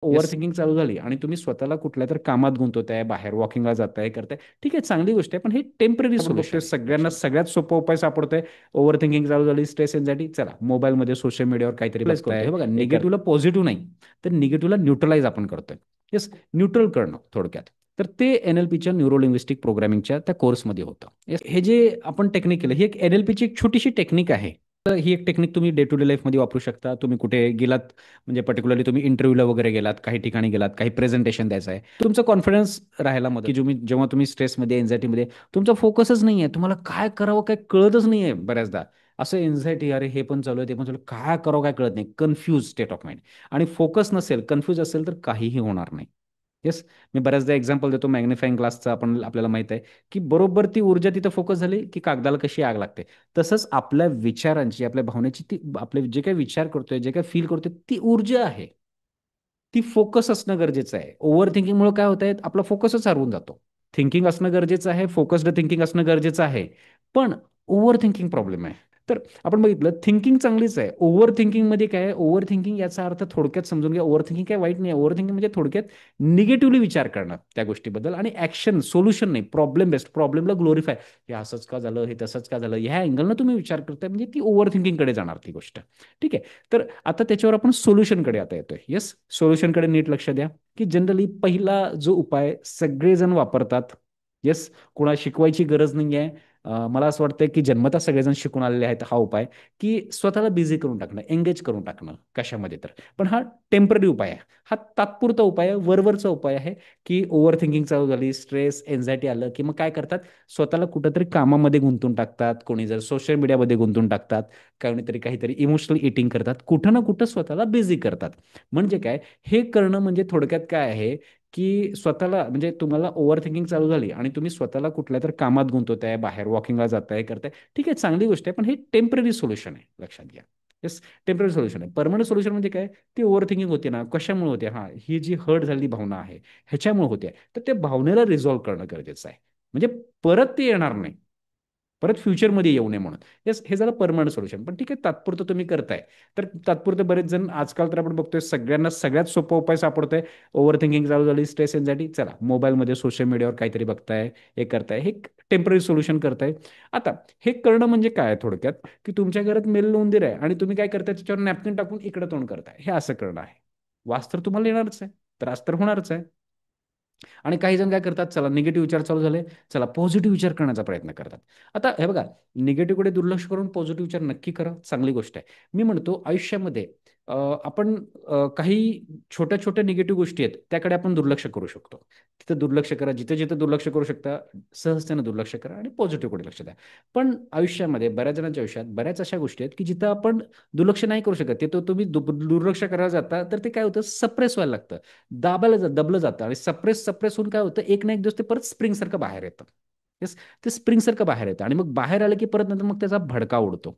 Over yes. Thinking चालू झाली आणि तुम्ही स्वतःला कुठल्या तर कामात गुंतवताय, बाहेर वॉकिंगला जाताय, करताय, ठीक आहे, चांगली गोष्ट आहे, पण हे टेम्पररी आपण बघतोय सोल्युशन आहे सगळ्यांना लक्षात घ्या. सगळ्यात सोपा उपाय सापडतोय. ओव्हर थिंकिंग चालू झाली, स्ट्रेस एन्झायटी, चला मोबाईलमध्ये सोशल मीडियावर काहीतरी प्लेस करतोय, बघताय, हे बघा हे निगेटिव्हला पॉझिटिव्ह नाही, तर निगेटिव्हला न्यूट्रलाइज आपण करतोय. येस, न्यूट्रल करणं थोडक्यात. तर ते NLPच्या न्यूरोलिंग्विस्टिक प्रोग्रामिंगच्या त्या कोर्समध्ये होतं. येस, हे जे आपण टेक्निक केलं, ही एक NLPची एक छोटीशी टेक्निक आहे. तर ही एक टेक्निक तुम्ही डे टू डे लाईफमध्ये वापरू शकता. तुम्ही कुठे गेलात, म्हणजे पर्टिक्युलरली तुम्ही इंटरव्ह्यूला वगैरे गेलात, काही ठिकाणी गेलात, काही प्रेझेंटेशन द्यायचं आहे, तुमचं कॉन्फिडन्स राहायला मदत की जेव्हा तुम्ही स्ट्रेसमध्ये, एन्झायटीमध्ये, तुमचा फोकसच नाही आहे, तुम्हाला काय करावं काय कळतच नाही आहे बऱ्याचदा. असं एन्झायटी, अरे हे पण चालू आहे, ते पण चालू आहे, काय करावं काय कळत नाही, कन्फ्यूज स्टेट ऑफ माइंड. आणि फोकस नसेल, कन्फ्यूज असेल, तर काहीही होणार नाही. येस, मी बऱ्याचदा एक्झाम्पल देतो मॅग्निफाईंग ग्लासचं. आपल्याला माहित आहे की बरोबर ती ऊर्जा तिथं फोकस झाली की कागदाला कशी आग लागते. तसंच आपल्या विचारांची, आपल्या भावनेची, ती आपले जे काही विचार करतोय, जे काही फील करतोय, ती ऊर्जा आहे. ती फोकस असणं गरजेचं आहे. ओव्हर थिंकिंगमुळे काय होत आहे, आपला फोकसच हरवून जातो. थिंकिंग असणं गरजेचं आहे, फोकस्ड थिंकिंग असणं गरजेचं आहे, पण ओव्हर थिंकिंग प्रॉब्लेम आहे. तर आपण बघितलं, थिंकिंग चांगलीच आहे, ओव्हर थिंकिंगमध्ये काय आहे, ओव्हर थिंकिंग याचा अर्थ थोडक्यात समजून घ्या. ओव्हर थिंकिंग काय वाईट नाही. ओव्हर थिंकिंग म्हणजे थोडक्यात निगेटिव्हली विचार करणं त्या गोष्टीबद्दल, आणि ऍक्शन, सोल्युशन नाही, प्रॉब्लेम बेस्ड, प्रॉब्लेमला ग्लोरिफाय, हे असंच का झालं, हे तसंच का झालं, ह्या अँगलनं तुम्ही विचार करताय, म्हणजे ती ओव्हर थिंकिंगकडे जाणार ती गोष्ट. ठीक आहे. तर आता त्याच्यावर आपण सोल्युशनकडे आता येतोय. येस, सोल्युशनकडे नीट लक्ष द्या. की जनरली पहिला जो उपाय सगळेजण वापरतात. येस, कुणा शिकवायची गरज नाही आहे. मला असं वाटतं की जन्मतः सगळेजण शिकून आलेले आहेत हा उपाय, की स्वतःला बिझी करून टाकणं, एंगेज करून टाकणं कशामध्ये तर. पण हा टेम्पररी उपाय आहे, हा तात्पुरता उपाय आहे, वरवरचा उपाय आहे. की ओव्हर थिंकिंग चालू झाली, स्ट्रेस एन्झायटी आलं की मग काय करतात, स्वतःला कुठंतरी कामामध्ये गुंतून टाकतात, कोणी जर सोशल मीडियामध्ये गुंतून टाकतात, कोणीतरी काहीतरी इमोशनल इटिंग करतात, कुठं ना कुठं स्वतःला बिझी करतात. म्हणजे काय, हे करणं म्हणजे थोडक्यात काय आहे, की स्वतःला, म्हणजे तुम्हाला ओव्हर थिंकिंग चालू झाली आणि तुम्ही स्वतःला कुठल्या तर कामात गुंतवताय, बाहेर वॉकिंगला जाताय, करताय, ठीक आहे, चांगली गोष्ट आहे, पण हे टेम्पररी सोल्युशन आहे, लक्षात घ्या. येस, टेम्पररी सोल्युशन आहे. परमनंट सोल्युशन म्हणजे काय, ती ओव्हर थिंकिंग होते ना, कशामुळे होते, हा, ही जी हर्ट झालेली भावना आहे, ह्याच्यामुळे होते, तर त्या भावनेला रिझॉल्व्ह करणं गरजेचं आहे. म्हणजे परत ते येणार नाही, परत फ्युचरमध्ये येऊ नये म्हणून. येस, हे झालं परमनंट सोल्युशन. पण ठीक आहे, तात्पुरतं तुम्ही करताय. तर तात्पुरते बरेच जण आजकाल तर आपण बघतोय, सगळ्यांना सगळ्यात सोपा उपाय सापडतोय. ओव्हर थिंकिंग चालू झाली, स्ट्रेस एन्झायटी, चला मोबाईलमध्ये सोशल मीडियावर काहीतरी बघताय, हे करताय, हे टेम्पररी सोल्युशन करताय. आता हे करणं म्हणजे काय थोडक्यात, की तुमच्या घरात मेल उंदीर आहे आणि तुम्ही काय करताय, त्याच्यावर नॅपकिन टाकून इकडे तोंड करताय, हे असं करणं आहे. वास तर तुम्हाला येणारच आहे, त्रास तर होणारच आहे. आणि काही जण काय करतात, चला निगेटिव्ह विचार चालू झाले, चला पॉझिटिव्ह विचार करण्याचा प्रयत्न करतात. आता हे बघा, निगेटिव्हकडे दुर्लक्ष करून पॉझिटिव्ह विचार नक्की करा, चांगली गोष्ट आहे. मी म्हणतो आयुष्यामध्ये आपण काही छोट्या छोट्या निगेटिव्ह गोष्टी आहेत, त्याकडे आपण दुर्लक्ष करू शकतो. तिथं दुर्लक्ष करा, जिथे जिथे दुर्लक्ष करू शकता, सहजतेनं दुर्लक्ष करा आणि पॉझिटिव्हकडे लक्ष द्या. पण आयुष्यामध्ये, बऱ्याच जणांच्या आयुष्यात बऱ्याच अशा गोष्टी आहेत की जिथं आपण दुर्लक्ष नाही करू शकत, ते तो तुम्ही दुर्लक्ष करायला जाता, तर ते काय होतं, सप्रेस व्हायला लागतं, दबलं जातं, आणि सप्रेस सप्रेस होऊन काय होतं, एक ना एक दिवस ते परत स्प्रिंग सारखं बाहेर येतं. येस, ते स्प्रिंग सारखं बाहेर येतं, आणि मग बाहेर आलं की परत नंतर मग त्याचा भडका उडतो.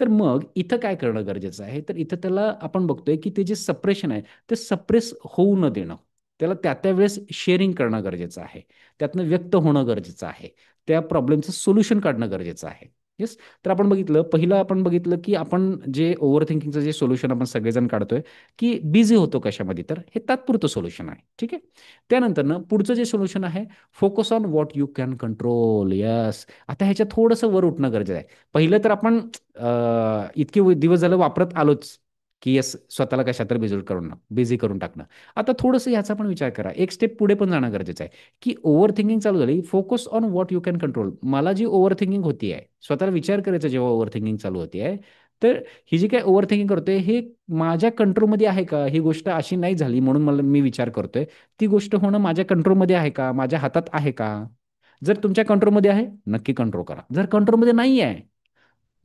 तर मग इथं काय करणं गरजेचं आहे, तर इथं त्याला आपण बघतोय की ते जे सप्रेशन आहे, ते सप्रेस होऊ न देणं, त्याला त्या त्या वेळेस शेअरिंग करणं गरजेचं आहे, त्यातनं व्यक्त होणं गरजेचं आहे, त्या प्रॉब्लेमचं सोल्युशन काढणं गरजेचं आहे. येस, तर आपण बघितलं, पहिलं आपण बघितलं की आपण जे ओव्हर थिंकिंगचं जे सोल्युशन आपण सगळेजण काढतोय, की बिझी होतो कशामध्ये, तर हे तात्पुरतं सोल्युशन आहे. ठीक आहे. त्यानंतर ना पुढचं जे सोल्युशन आहे, focus on what you can control. Yes, आता ह्याच्यात थोडंसं वर उठणं गरजेचं आहे. पहिलं तर आपण इतके दिवस झालं वापरत आलोच, की येस, स्वतःला कशा तर बिझी करून टाकणं. आता थोडंसं ह्याचा पण विचार करा, एक स्टेप पुढे पण जाणं गरजेचं आहे, की ओव्हर थिंकिंग चालू झाली, focus on what you can control. मला जी ओव्हर थिंकिंग होती आहे, स्वतःला विचार करायचा जेव्हा ओव्हर थिंकिंग चालू होती आहे, तर ही जी काय ओव्हर थिंकिंग करतोय, हे माझ्या कंट्रोलमध्ये आहे का, ही गोष्ट अशी नाही झाली म्हणून मला मी विचार करतोय, ती गोष्ट होणं माझ्या कंट्रोलमध्ये आहे का, माझ्या हातात आहे का. जर तुमच्या कंट्रोलमध्ये आहे, नक्की कंट्रोल करा. जर कंट्रोलमध्ये नाही आहे,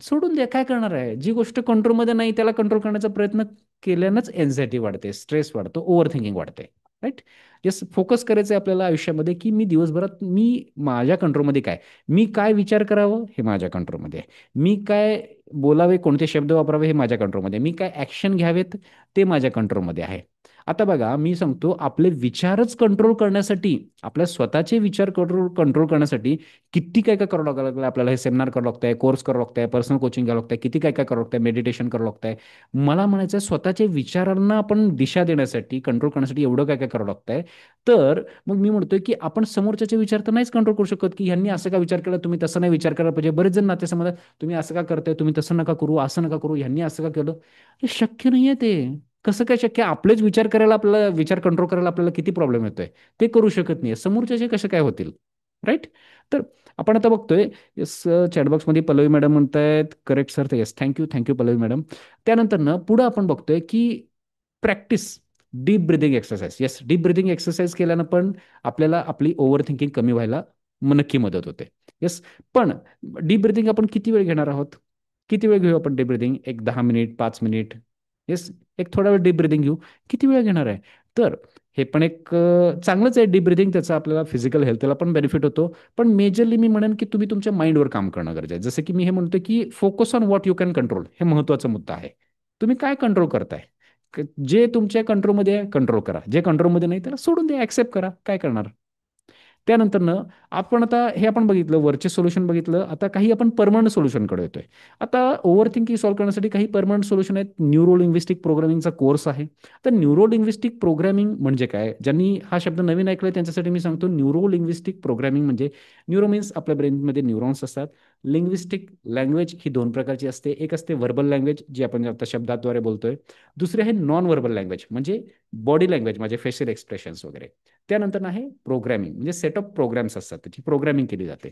सोडून द्या, काय करणार आहे. जी गोष्ट कंट्रोलमध्ये नाही, त्याला कंट्रोल करण्याचा प्रयत्न केल्यानंच एन्झायटी वाढते, स्ट्रेस वाढतो, ओव्हर थिंकिंग वाढते. राईट. येस, फोकस करायचं आहे आपल्याला आयुष्यामध्ये, की मी दिवसभरात, मी माझ्या कंट्रोलमध्ये काय, मी काय विचार करावं हे माझ्या कंट्रोलमध्ये आहे, मी काय बोलावे, कोणते शब्द वापरावे हे माझ्या कंट्रोलमध्ये आहे, मी काय ॲक्शन घ्यावेत ते माझ्या कंट्रोलमध्ये आहे. आता बघा, मी सांगतो, आपले विचारच कंट्रोल करण्यासाठी, आपल्या स्वतःचे विचार कंट्रोल कंट्रोल करण्यासाठी किती काय काय करावं लागलं आपल्याला. हे सेमिनार करावं लागतंय, कोर्स करावं लागतंय, पर्सनल कोचिंग घ्यावं लागतंय, किती काय काय करावं लागतंय, मेडिटेशन करावं लागतंय. मला म्हणायचं आहे, स्वतःच्या विचारांना आपण दिशा देण्यासाठी, कंट्रोल करण्यासाठी एवढं काय काय करावं लागतंय. तर मग मी म्हणतोय की आपण समोरच्याचे विचार तर नाहीच कंट्रोल करू शकत, की ह्यांनी असं का विचार केला, तुम्ही तसं नाही विचार करायला पाहिजे. बरेच जण नातेसंबंधात, तुम्ही असं का करताय, तुम्ही तसं नका करू, असं नका करू, ह्यांनी असं का केलं. हे शक्य नाहीये ते. कसं काय शक्य? आपलेच विचार करायला, आपल्याला विचार कंट्रोल करायला आपल्याला किती प्रॉब्लेम येतोय. ते करू शकत नाही, समोरच्याचे कसे काय होतील. राईट. तर आपण आता बघतोय, येस, चॅटबॉक्समध्ये पल्लवी मॅडम म्हणतायत, करेक्ट सर. तर yes, thank you thank you Pallavi madam. त्यानंतर ना पुढं आपण बघतोय की practice deep breathing exercise. Yes, deep breathing exercise केल्यानं पण आपल्याला आपली ओव्हर थिंकिंग कमी व्हायला नक्की मदत होते. येस. पण डीप ब्रिदिंग आपण किती वेळ घेणार आहोत? किती वेळ घेऊ आपण डीप ब्रिदिंग? एक 10 मिनिट, 5 मिनिट. येस. एक थोडा वेळ डीप ब्रिदिंग घेऊ. किती वेळ घेणार आहे? तर हे पण एक चांगलंच आहे डीप ब्रिदिंग. त्याचा आपल्याला फिजिकल हेल्थला पण बेनिफिट होतो. पण मेजरली मी म्हणेन की तुम्ही तुमच्या माइंडवर काम करणं गरजेचं आहे. जसं की मी हे म्हणतो की focus on what you can control, हे महत्त्वाचा मुद्दा आहे. तुम्ही काय कंट्रोल करताय? जे तुमच्या कंट्रोलमध्ये आहे कंट्रोल करा, जे कंट्रोलमध्ये नाही त्याला सोडून द्या, ऍक्सेप्ट करा. काय करणार? त्यानंतर ना आपण आता हे आपण बघितलं, वरचे सोल्युशन बघितलं. आता काही आपण परमनंट सोल्युशनकडे येतोय. आता ओव्हर थिंकिंग सॉल्व्ह करण्यासाठी काही परमनंट सोल्युशन आहेत. न्यूरो लिंग्विस्टिक प्रोग्रामिंगचा कोर्स आहे. तर न्यूरो लिंग्विस्टिक प्रोग्रामिंग म्हणजे काय? ज्यांनी हा शब्द नवीन ऐकलाय त्यांच्यासाठी मी सांगतो, न्यूरो लिंग्विस्टिक प्रोग्रामिंग म्हणजे, न्यूरो मीन्स आपल्या ब्रेनमध्ये न्यूरॉन्स असतात. लिंग्विस्टिक लँग्वेज ही दोन प्रकारची असते. एक असते व्हर्बल लँग्वेज, जी आपण आता शब्दाद्वारे बोलतोय. दुसरी आहे नॉन व्हर्बल लँग्वेज, म्हणजे बॉडी लँग्वेज, म्हणजे फेशियल एक्सप्रेशन्स वगैरे. त्यानंतर आहे प्रोग्रॅमिंग, म्हणजे सेट ऑफ प्रोग्राम्स असतात, त्याची प्रोग्रॅमिंग केली जाते.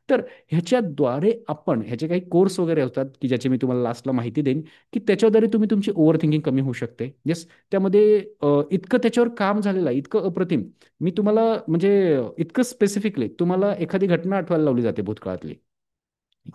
तर ह्याच्याद्वारे आपण, ह्याचे काही कोर्स वगैरे होतात की ज्याची मी तुम्हाला लास्टला माहिती देईन, की त्याच्याद्वारे तुम्ही तुमची ओव्हर थिंकिंग कमी होऊ शकते. येस. त्यामध्ये इतकं त्याच्यावर काम झालेलं आहे, इतकं अप्रतिम. मी तुम्हाला म्हणजे इतकं स्पेसिफिकली तुम्हाला एखादी घटना आठवायला लावली जाते भूतकाळातली.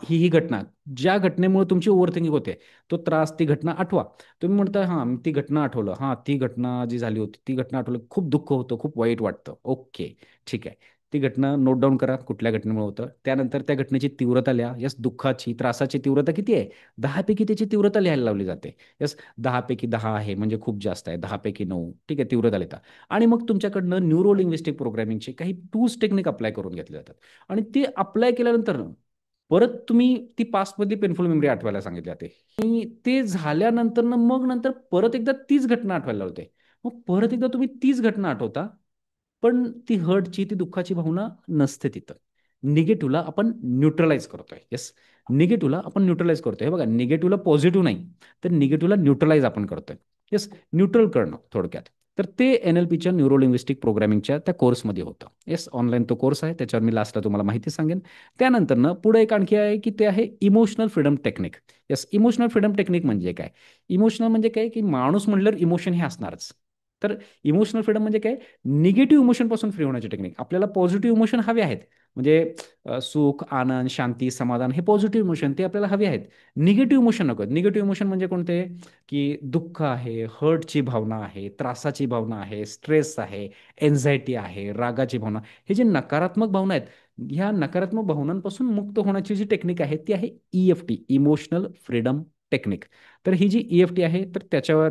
ही घटना, ज्या घटनेमुळे तुमची ओव्हर थिंकिंग होते, तो त्रास, ती घटना आठवा. तुम्ही म्हणता, हां मी ती घटना आठवलं, हां ती घटना जी झाली होती ती घटना आठवलं, खूप दुःख होतं, खूप वाईट वाटतं. ओके, ठीक आहे. ती घटना नोट डाऊन करा, कुठल्या घटनेमुळे होतं. त्यानंतर त्या घटनेची तीव्रता लिहा. यस, दुःखाची, त्रासाची तीव्रता किती आहे? 10 पैकी त्याची तीव्रता लिहायला लावली जाते. यस, 10 पैकी 10 आहे म्हणजे खूप जास्त आहे. 10 पैकी 9, ठीक आहे, तीव्रता लिहिता. आणि मग तुमच्याकडनं न्यूरो लिंग्विस्टिक प्रोग्रामिंगचे काही टूल्स, टेक्निक अप्लाय करून घेतले जातात. आणि ते अप्लाय केल्यानंतर परत तुम्ही ती पास्टमधली पेनफुल मेमरी आठवायला सांगितली जाते. आणि ते झाल्यानंतर ना मग नंतर परत एकदा तीच घटना आठवायला लावते. मग परत एकदा तुम्ही तीच घटना आठवता, पण ती हर्टची, ती दुःखाची भावना नसते तिथं. निगेटिव्हला आपण न्यूट्रलाइज करतोय. येस, निगेटिव्हला आपण न्यूट्रलाइज करतोय. हे बघा, निगेटिव्हला पॉझिटिव्ह नाही, तर निगेटिव्हला न्यूट्रलाइज आपण करतोय. येस, न्यूट्रल करणं थोडक्यात. तर ते NLPच्या न्यूरो लिंग्विस्टिक प्रोग्रामिंगच्या त्या कोर्समध्ये होतं. येस, ऑनलाईन तो कोर्स आहे, त्याच्यावर मी लास्टला तुम्हाला माहिती सांगेन. त्यानंतर ना पुढे एक आणखी आहे की ते आहे emotional freedom technique. Yes, emotional freedom technique म्हणजे काय? इमोशनल म्हणजे काय, की माणूस म्हणल्यावर इमोशन हे असणारच. तर इमोशनल फ्रीडम म्हणजे काय? निगेटिव्ह इमोशनपासून फ्री होण्याची टेक्निक. आपल्याला पॉझिटिव्ह इमोशन हवे आहेत. म्हणजे सुख, आनंद, शांती, समाधान, हे पॉझिटिव्ह इमोशन ते आपल्याला हवे आहेत. निगेटिव्ह इमोशन नको. निगेटिव्ह इमोशन म्हणजे कोणते? की दुःख आहे, हर्टची भावना आहे, त्रासाची भावना आहे, स्ट्रेस आहे, एन्झायटी आहे, रागाची भावना. हे जे नकारात्मक भावना आहेत, ह्या नकारात्मक भावनांपासून मुक्त होण्याची जी टेक्निक आहे ती आहे EFT, इमोशनल फ्रीडम टेक्निक. तर ही जी EFT आहे, तर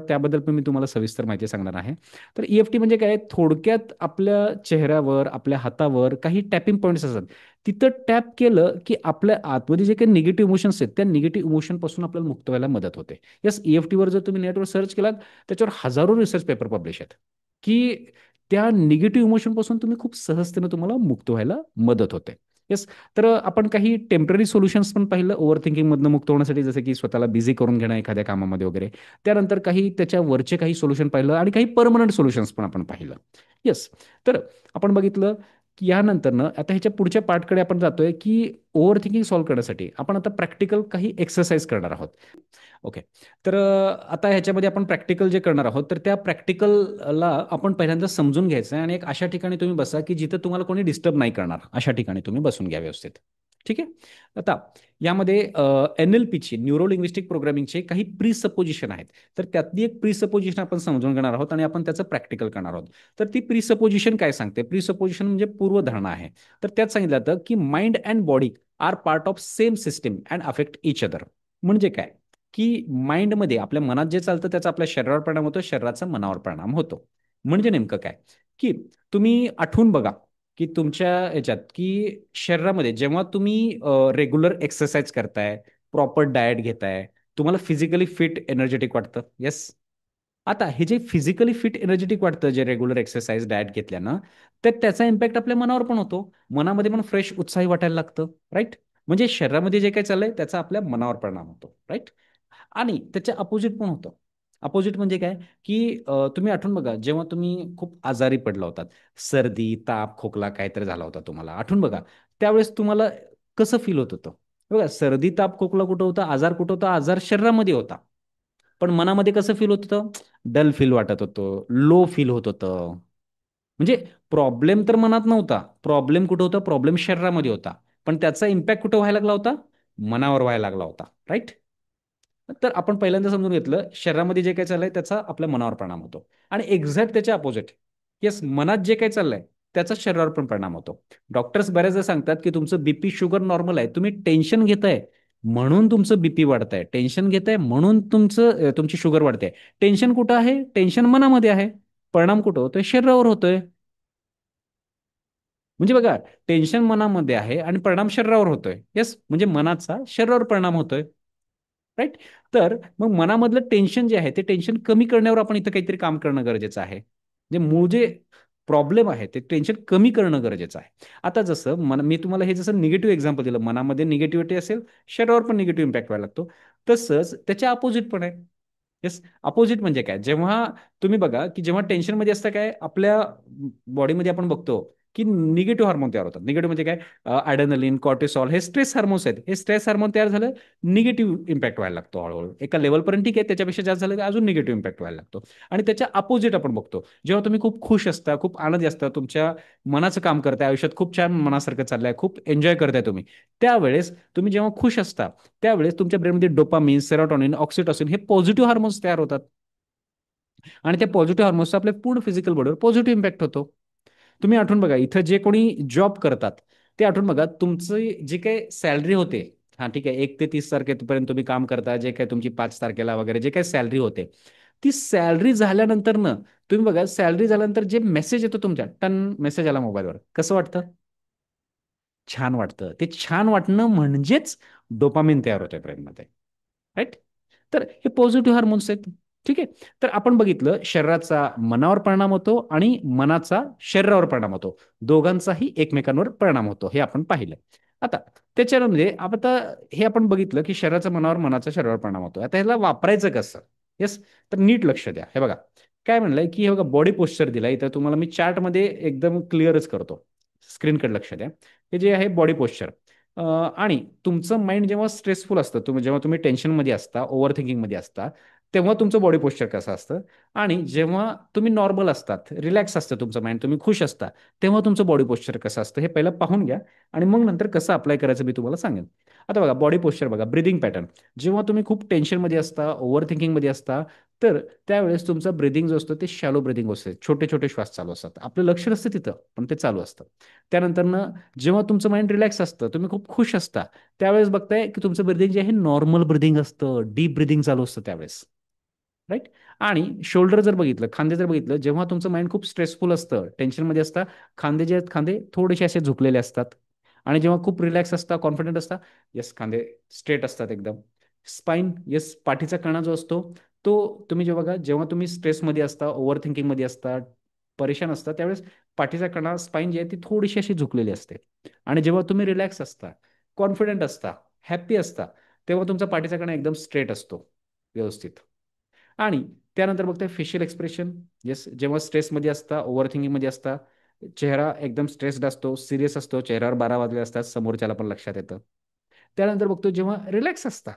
त्याबद्दल पण मी तुम्हाला सविस्तर माहिती सांगणार आहे. तर EFT म्हणजे काय? थोडक्यात आपल्या चेहऱ्यावर, आपल्या हातावर काही टॅपिंग पॉईंट्स असतात. तिथं टॅप केलं की आपल्या आतमध्ये जे काही निगेटिव्ह इमोशन्स आहेत, त्या निगेटिव्ह इमोशनपासून आपल्याला मुक्त व्हायला मदत होते. यस, EFTवर जर तुम्ही नेटवर सर्च केलात, त्याच्यावर हजारो रिसर्च पेपर पब्लिश आहेत, की त्या निगेटिव्ह इमोशनपासून तुम्ही खूप सहजतेनं तुम्हाला मुक्त व्हायला मदत होते. येस. तर आपण काही टेम्पररी सोल्युशन्स पण पाहिलं ओव्हर थिंकिंगमधनं मुक्त होण्यासाठी, जसं की स्वतःला बिझी करून घेणं एखाद्या कामामध्ये वगैरे. त्यानंतर काही त्याच्यावरचे काही सोल्युशन पाहिलं आणि काही परमनंट सोल्युशन्स पण आपण पाहिलं. येस. तर आपण बघितलं की यानंतरनं आता ह्याच्या पुढच्या पार्टकडे आपण जातोय, की ओव्हर थिंकिंग सॉल्व्ह करण्यासाठी आपण आता प्रॅक्टिकल काही एक्सरसाइज करणार आहोत. ओके. तर आता ह्याच्यामध्ये आपण प्रॅक्टिकल जे करणार आहोत, तर त्या प्रॅक्टिकलला आपण पहिल्यांदा समजून घ्यायचं आहे आणि एक अशा ठिकाणी तुम्ही बसा, की जिथं तुम्हाला कोणी डिस्टर्ब नाही करणार. अशा ठिकाणी तुम्ही बसून घ्या व्यवस्थित. ठीक आहे? आता यामध्ये NLPची, न्यूरो लिंग्विस्टिक प्रोग्रामिंगचे काही प्रीसपोजिशन आहेत. तर त्यातली एक प्रीसपोजिशन आपण समजून घेणार आहोत आणि आपण त्याचं प्रॅक्टिकल करणार आहोत. तर ती प्रीसपोजिशन काय सांगते? प्रीसपोजिशन म्हणजे पूर्वधारणा आहे. तर त्यात सांगितलं जातं, की mind and body are part of same system and affect each other. म्हणजे काय? की माइंडमध्ये, आपल्या मनात जे चालतं त्याचा आपल्या शरीरावर परिणाम होतो, शरीराचा मनावर परिणाम होतो. म्हणजे नेमकं काय, की तुम्ही आठवून बघा की तुमच्या याच्यात की शरीरामध्ये जेव्हा तुम्ही रेग्युलर एक्सरसाइज करताय, प्रॉपर डाएट घेताय, तुम्हाला फिजिकली फिट एनर्जेटिक वाटतं. येस. आता हे जे फिजिकली फिट एनर्जेटिक वाटतं, जे रेग्युलर एक्सरसाइज डाएट घेतल्यानं, तर त्याचा इम्पॅक्ट आपल्या मनावर पण होतो. मनामध्ये पण फ्रेश उत्साही वाटायला लागतं. राईट. म्हणजे शरीरामध्ये जे काही चाललंय त्याचा आपल्या मनावर परिणाम होतो. राईट. आणि त्याच्या अपोजिट पण होतं. अपोजिट म्हणजे काय, की तुम्ही आठवून बघा जेव्हा तुम्ही खूप आजारी पडला होतात, सर्दी, ताप, खोकला काहीतरी झाला होता तुम्हाला, आठवून बघा त्यावेळेस तुम्हाला कसं फील होत होतं. बघा, सर्दी, ताप, खोकला कुठं होता, आजार कुठं होता, आजार शरीरामध्ये होता. पण मनामध्ये कसं फील होत होतं, डल फील वाटत होतं, लो फील होत होतं. म्हणजे प्रॉब्लेम तर मनात नव्हता, प्रॉब्लेम कुठं होता, प्रॉब्लेम शरीरामध्ये होता. पण त्याचा इम्पॅक्ट कुठं व्हायला लागला होता, मनावर व्हायला लागला होता. राईट. तर आपण पहिल्यांदा समजून घेतलं शरीरामध्ये जे काही चाललंय त्याचा आपल्या मनावर परिणाम होतो. आणि एक्झॅक्ट त्याच्या अपोजिट, येस, मनात जे काही चाललंय त्याचा शरीरावर पण परिणाम होतो. डॉक्टर्स बऱ्याचदा सांगतात की तुमचं बीपी शुगर नॉर्मल आहे, तुम्ही टेन्शन घेताय म्हणून तुमचं बीपी वाढतंय, टेन्शन घेताय म्हणून तुमची शुगर वाढते. टेन्शन कुठं आहे, टेन्शन मनामध्ये आहे. परिणाम कुठं होतोय, शरीरावर होतोय. म्हणजे बघा, टेन्शन मनामध्ये आहे आणि परिणाम शरीरावर होतोय. येस, म्हणजे मनाचा शरीरावर परिणाम होतोय. राईट. तर मग मनामधलं टेन्शन जे आहे ते टेन्शन कमी करण्यावर आपण इथं काहीतरी काम करणं गरजेचं आहे. म्हणजे मूळ जे प्रॉब्लेम आहे ते टेन्शन कमी करणं गरजेचं आहे. आता जसं मी तुम्हाला हे जसं निगेटिव्ह एक्झाम्पल दिलं, मनामध्ये निगेटिव्हिटी असेल, शरीरावर पण निगेटिव्ह इम्पॅक्ट व्हायला लागतो. तसंच त्याच्या अपोजिट पण आहे. येस. अपोजिट म्हणजे काय, जेव्हा तुम्ही बघा की जेव्हा टेन्शनमध्ये असतं काय आपल्या बॉडीमध्ये आपण बघतो की निगेटिव्ह हार्मोन तयार होतात. निगेटिव्ह म्हणजे काय, ॲड्रेनलिन, कॉर्टिसॉल हे स्ट्रेस हार्मोन्स आहेत. हे स्ट्रेस हार्मोन तयार झालं, निगेटिव्ह इम्पॅक्ट व्हायला लागतो हळूहळू. एका लेवलपर्यंत ठीक आहे, त्याच्यापेक्षा जास्त झालं तर अजून निगेटिव्ह इम्पॅक्ट व्हायला लागतो. आणि त्याच्या अपोजिट आपण बघतो, जेव्हा तुम्ही खूप खुश असता, खूप आनंदी असता, तुमच्या मनाचं काम करताय, आयुष्यात खूप छान मनासारखं चाललंय, खूप एन्जॉय करताय तुम्ही, त्यावेळेस तुम्ही जेव्हा खुश असता त्यावेळेस तुमच्या ब्रेनमध्ये डोपामिन, सेरोटोनिन, ऑक्सिटोसिन हे पॉझिटिव्ह हार्मोन्स तयार होतात. आणि त्या पॉझिटिव्ह हार्मोन्सचा आपल्या पूर्ण फिजिकल बॉडीवर पॉझिटिव्ह इम्पॅक्ट होतो. तुम्ही आठवून बघा, इथं जे कोणी जॉब करतात ते आठवून बघा, तुमची जी काही सॅलरी होते, हा ठीक आहे, 1 ते 30 तारखेपर्यंत तुम्ही काम करता, जे काही तुमची 5 तारखेला वगैरे जे काही सॅलरी होते, ती सॅलरी झाल्यानंतर ना, तुम्ही बघा सॅलरी झाल्यानंतर जे मेसेज येतो तुमच्या, टन मेसेज आला मोबाईलवर, कसं वाटतं, छान वाटतं. ते छान वाटणं म्हणजेच डोपामिन तयार होतंय ब्रेनमध्ये. राईट. तर हे पॉझिटिव्ह हार्मोन्स आहेत. ठीक आहे. तर आपण बघितलं शरीराचा मनावर परिणाम होतो आणि मनाचा शरीरावर परिणाम होतो. दोघांचाही एकमेकांवर परिणाम होतो हे आपण पाहिलं. आता त्याच्यामध्ये आता हे आपण बघितलं की शरीराचा मनावर, मनाचा शरीरावर परिणाम होतो. आता ह्याला वापरायचं कसं. येस. तर नीट लक्ष द्या. हे बघा काय म्हणलंय की हे बघा बॉडी पोश्चर दिलाय इथं तुम्हाला, मी चार्टमध्ये एकदम क्लिअरच करतो. स्क्रीनकडे लक्ष द्या. हे जे आहे बॉडी पोश्चर. आणि तुमचं माइंड जेव्हा स्ट्रेसफुल असतं, जेव्हा तुम्ही टेन्शनमध्ये असता, ओव्हर थिंकिंगमध्ये असता, तेव्हा तुमचं बॉडी पोश्चर कसं असतं. आणि जेव्हा तुम्ही नॉर्मल असतात, रिलॅक्स असतं तुमचं माइंड, तुम्ही खुश असता, तेव्हा तुमचं बॉडी पोश्चर कसं असतं हे पहिलं पाहून घ्या. आणि मग नंतर कसं अप्लाय करायचं मी तुम्हाला सांगेन. आता बघा बॉडी पोश्चर बघा, ब्रिदिंग पॅटर्न. जेव्हा तुम्ही खूप टेन्शनमध्ये असता, ओव्हर थिंकिंगमध्ये असता, तर त्यावेळेस तुमचा ब्रिदिंग जो असतो ते शॅलो ब्रिदिंग असते, छोटे छोटे श्वास चालू असतात, आपलं लक्ष नसतं तिथं पण ते चालू असतं. त्यानंतर जेव्हा तुमचं माइंड रिलॅक्स असतं, तुम्ही खूप खुश असता, त्यावेळेस बघताय की तुमचं ब्रिदिंग जे आहे नॉर्मल ब्रिदिंग असतं, डीप ब्रिदिंग चालू असतं त्यावेळेस. राईट. आणि शोल्डर जर बघितलं, खांदे जर बघितलं, जेव्हा तुमचं माइंड खूप स्ट्रेसफुल असतं, टेन्शनमध्ये असतं, खांदे जे आहेत खांदे थोडेसे असे झुकलेले असतात. आणि जेव्हा खूप रिलॅक्स असता, कॉन्फिडंट असता, येस खांदे स्ट्रेट असतात एकदम. स्पाइन, येस, पाठीचा कणा जो असतो तो, तुम्ही जेव्हा बघा जेव्हा तुम्ही स्ट्रेसमध्ये असता, ओव्हर थिंकिंगमध्ये असता, परेशान असता, त्यावेळेस पाठीचा कणा, स्पाइन जी आहे ती थोडीशी अशी झुकलेली असते. आणि जेव्हा तुम्ही रिलॅक्स असता, कॉन्फिडंट असता, हॅप्पी असता, तेव्हा तुमचा पाठीचा कणा एकदम स्ट्रेट असतो, व्यवस्थित. आणि त्यानंतर बघताय फेशियल एक्सप्रेशन. येस, जेव्हा स्ट्रेसमध्ये असता, ओव्हर थिंकिंगमध्ये असता, चेहरा एकदम स्ट्रेस्ड असतो, सिरियस असतो, चेहऱ्यावर 12 वाजले असतात, समोरच्याला पण लक्षात येतं. त्यानंतर बघतो जेव्हा रिलॅक्स असता,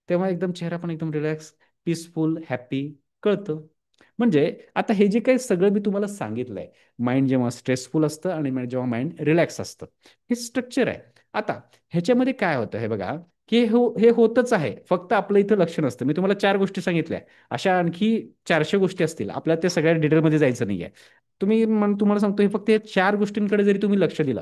तेव्हा एकदम चेहरा पण एकदम रिलॅक्स, पीसफुल, हॅप्पी कळतं. म्हणजे आता हे जे काही सगळं मी तुम्हाला सांगितलंय, माइंड जेव्हा स्ट्रेसफुल असतं आणि जेव्हा माइंड रिलॅक्स असतं, हे स्ट्रक्चर आहे. आता ह्याच्यामध्ये काय होतं हे बघा, की हे होतच आहे, फक्त आपलं इथं लक्ष नसतं. मी तुम्हाला 4 गोष्टी सांगितल्या, अशा आणखी 400 गोष्टी असतील, आपल्याला त्या सगळ्या डिटेलमध्ये जायचं नाहीये. तुम्हाला सांगतो, हे फक्त या 4 गोष्टींकडे जरी तुम्ही लक्ष दिलं,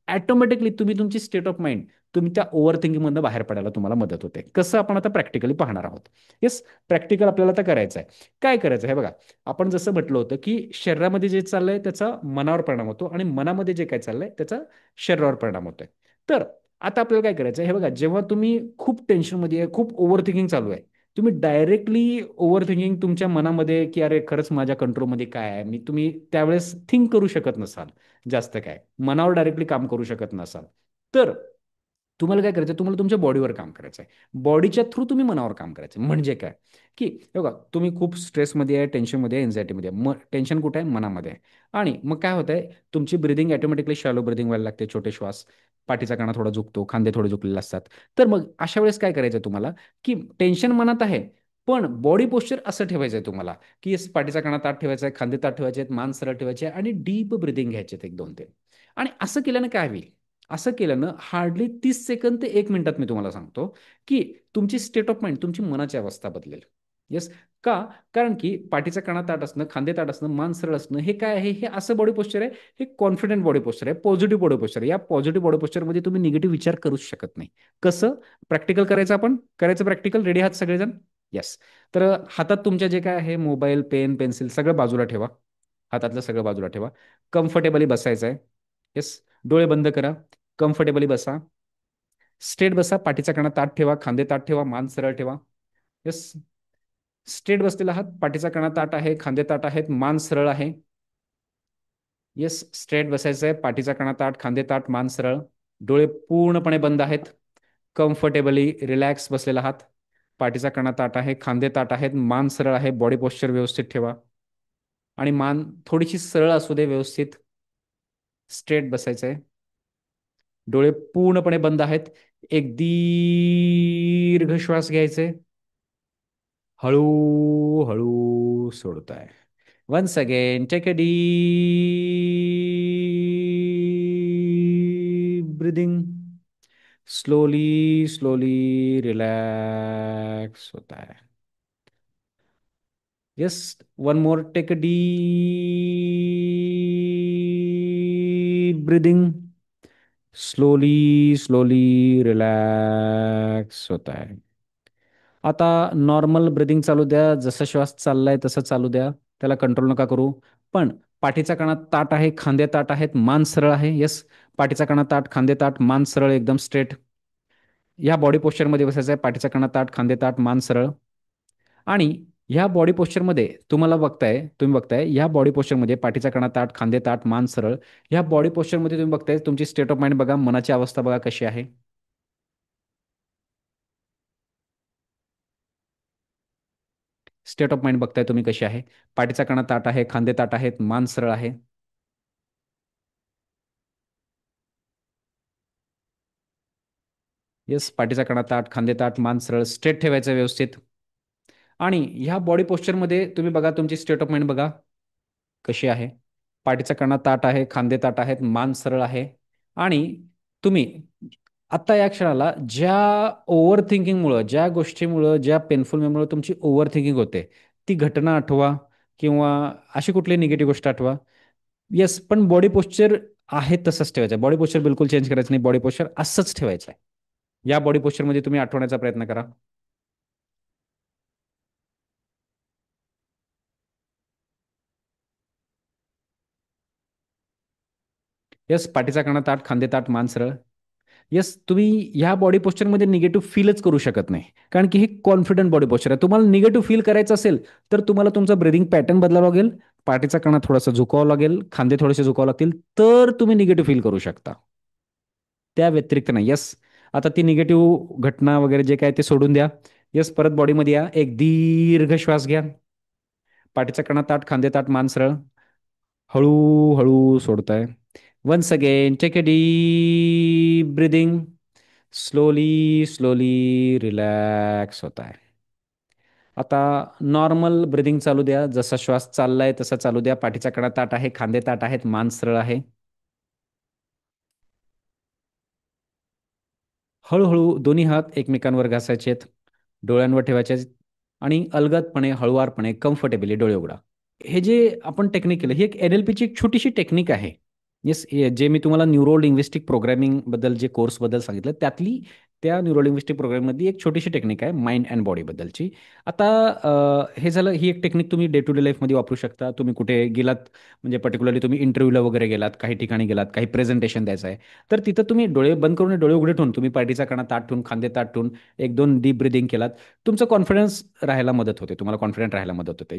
ऑटोमॅटिकली तुम्ही तुमची स्टेट ऑफ माइंड तुम्ही त्या ओव्हर थिंकिंगमधनं बाहेर पडायला तुम्हाला मदत होते. कसं आपण आता प्रॅक्टिकली पाहणार आहोत. येस, प्रॅक्टिकल आपल्याला आता करायचं आहे. काय करायचं आहे बघा, आपण जसं म्हटलं होतं की शरीरामध्ये जे चाललंय त्याचा मनावर परिणाम होतो आणि मनामध्ये जे काय चाललंय त्याचा शरीरावर परिणाम होतोय. तर आता आपल्याला काय करायचं आहे हे बघा, जेव्हा तुम्ही खूप टेन्शनमध्ये आहे, खूप ओव्हर थिंकिंग चालू आहे, तुम्ही डायरेक्टली ओव्हर थिंकिंग तुमच्या मनामध्ये की अरे खरंच माझ्या कंट्रोलमध्ये काय आहे, मी तुम्ही त्यावेळेस थिंक करू शकत नसाल जास्त काय, मनावर डायरेक्टली काम करू शकत नसाल, तर तुम्हाला काय करायचं, तुम्हाला तुमच्या बॉडीवर काम करायचं आहे. बॉडीच्या थ्रू तुम्ही मनावर काम करायचं म्हणजे काय, की हे बघा तुम्ही खूप स्ट्रेसमध्ये आहे, टेन्शनमध्ये आहे, एन्झायटीमध्ये आहे, मग टेन्शन कुठे आहे, मनामध्ये आहे. आणि मग काय होतंय, तुमची ब्रिदिंग ऑटोमॅटिकली शॅलो ब्रिदिंग व्हायला लागते, छोटे श्वास, पाठीचा कणा थोडा झुकतो, खांदे थोडे झुकलेले असतात. तर मग अशा वेळेस काय करायचं तुम्हाला, की टेन्शन मनात आहे पण बॉडी पोश्चर असं ठेवायचं आहे तुम्हाला, की पाठीचा कणा ताट ठेवायचा आहे, खांदे ताट ठेवायचे आहेत, मान सरळ ठेवायचे आहे आणि डीप ब्रिदिंग घ्यायचे आहेत 1 2 3. आणि असं केल्यानं काय होईल, असं केल्यानं हार्डली 30 सेकंद ते 1 मिनिटात मी तुम्हाला सांगतो की तुमची स्टेट ऑफ माइंड, तुमची मनाची अवस्था बदलेल. येस, का, कारण की पाठीचा कणा ताट असणं, खांदे ताट असणं, मान सरळ असणं हे काय आहे, हे असं बॉडी पोश्चर आहे, हे कॉन्फिडंट बॉडी पोश्चर आहे, पॉझिटिव्ह बॉडी पोश्चर आहे. या पॉझिटिव्ह बॉडी पोश्चरमध्ये तुम्ही निगेटिव्ह विचार करूच शकत नाही. कसं प्रॅक्टिकल करायचं, आपण करायचं प्रॅक्टिकल, रेडी आहात सगळेजण? येस. तर हातात तुमच्या जे काय आहे, मोबाईल, पेन, पेन्सिल सगळं बाजूला ठेवा, हातातलं सगळं बाजूला ठेवा, कम्फर्टेबली बसायचं आहे. येस, डोळे बंद करा, कम्फर्टेबली बसा, स्ट्रेट बसा, पाठीचा कणा ताट ठेवा, खांदे ताट ठेवा, मान सरळ ठेवा. येस, स्ट्रेट बसलेला आहात, पाठीचा कणा ताट आहे, खांदे ताट आहेत, मान सरळ आहे. येस, स्ट्रेट बसायचं आहे, पाठीचा कणा ताट, खांदे ताट, मान सरळ, डोळे पूर्णपणे बंद आहेत, कम्फर्टेबली रिलॅक्स बसलेला आहात, पाठीचा कणा ताट आहे, खांदे ताट आहेत, मान सरळ आहे, बॉडी पोश्चर व्यवस्थित ठेवा आणि मान थोडीशी सरळ असू दे व्यवस्थित. स्ट्रेट बसायचं आहे, डोळे पूर्णपणे बंद आहेत, एक दीर्घ श्वास घ्यायचे, हळू हळू सोडताय. Once again take a deep breathing, slowly slowly relax होता है. Yes, one more, take a deep breathing, slowly slowly relax होता है. आता नॉर्मल ब्रिदिंग चालू द्या, जसा श्वास चाललाय तसं चालू द्या, त्याला कंट्रोल नका करू. पण पाठीचा कणा ताट आहे, खांदे ताट आहेत, मान सरळ आहे. येस, पाठीचा कणा ताट, खांदे ताट, मान सरळ, एकदम स्ट्रेट. ह्या बॉडी पोश्चरमध्ये बसायचं आहे, पाठीचा कणा ताट, खांदे ताट, मान सरळ. आणि ह्या बॉडी पोश्चरमध्ये तुम्ही बघताय ह्या बॉडी पोश्चरमध्ये पाठीचा कणा ताट, खांदे ताट, मान सरळ, ह्या बॉडी पोश्चरमध्ये तुम्ही बघताय तुमची स्टेट ऑफ माइंड बघा, मनाची अवस्था बघा कशी आहे. स्टेट ऑफ माइंड बघताय तुम्ही कशी आहे, पाठीचा कणा ताट आहे, खांदे ताट आहेत, मान सरळ आहे. येस, पाठीचा कणा ताट, खांदे ताट, मान सरळ, स्ट्रेट ठेवायचं व्यवस्थित. आणि ह्या बॉडी पोश्चरमध्ये तुम्ही बघा तुमची स्टेट ऑफ माइंड बघा कशी आहे. पाठीचा कणा ताट आहे, खांदे ताट आहेत, मान सरळ आहे. आणि तुम्ही आत्ता या क्षणाला ज्या ओव्हर थिंकिंगमुळं, ज्या गोष्टीमुळं, ज्या पेनफुल मेमोरीमुळे तुमची ओव्हर थिंकिंग होते, ती घटना आठवा किंवा अशी कुठली निगेटिव्ह गोष्ट आठवा. येस, पण बॉडी पोश्चर आहे तसंच ठेवायचं आहे. बॉडी पोश्चर बिलकुल चेंज करायचं नाही, बॉडी पोश्चर असंच ठेवायचं आहे. या बॉडी पोश्चरमध्ये तुम्ही आठवण्याचा प्रयत्न करा. येस, पाठीचा कणा ताट, खांदे ताट, मान सरळ. येस, तुम्ही ह्या बॉडी पोश्चरमध्ये निगेटिव्ह फीलच करू शकत नाही, कारण की हे कॉन्फिडंट बॉडी पोश्चर आहे. तुम्हाला निगेटिव्ह फील करायचं असेल तर तुम्हाला तुमचा ब्रिदिंग पॅटर्न बदलावा लागेल, पाठीचा कणा थोडासा झुकावा लागेल, खांदे थोडेसे झुकावे लागतील, तर तुम्ही निगेटिव्ह फील करू शकता. त्या व्यतिरिक्त नाही. येस, आता ती निगेटिव्ह घटना वगैरे जे काय ते सोडून द्या. येस, परत बॉडीमध्ये या, एक दीर्घ श्वास घ्या, पाठीचा कणा ताट, खांदे ताट, मान सरळ, हळू हळू सोडताय. Once again take a deep breathing, slowly slowly relax होत आहे. आता नॉर्मल ब्रिदिंग चालू द्या, जसा श्वास चाललाय तसा चालू द्या, पाठीचा कणा ताट आहे, खांदे ताट आहेत, मान सरळ आहे. हळूहळू दोन्ही हात एकमेकांवर घासायचे आहेत, डोळ्यांवर ठेवायचे आहेत आणि अलगदपणे, हळुवारपणे, कम्फर्टेबली डोळे उघडा. हे जे आपण टेक्निक केलं, ही एक NLPची एक छोटीशी टेक्निक आहे. येस, जे मी तुम्हाला न्यूरो लिंग्विस्टिक प्रोग्रॅमिंगबद्दल जे कोर्सबद्दल सांगितलं, त्यातली त्या न्यूरो लिंग्विस्टिक प्रोग्रामिंगमधली एक छोटीशी टेक्निक आहे माइंड अँड बॉडीबद्दलची. आता हे झालं, ही एक टेक्निक तुम्ही डे टू डे लाईफमध्ये वापरू शकता. तुम्ही कुठे गेलात, म्हणजे पर्टिक्युलरली तुम्ही इंटरव्ह्यूला वगैरे गेलात, काही ठिकाणी गेलात, काही प्रेझेंटेशन द्यायचं आहे, तर तिथं तुम्ही डोळे बंद करून, डोळे उघडे ठेवून, तुम्ही पाठीचा कणा ताठ ठेवून, खांदे ताठ ठेवून, एक दोन डीप ब्रिदिंग केलात, तुमचं कॉन्फिडन्स राहायला मदत होते, तुम्हाला कॉन्फिडंट राहायला मदत होते.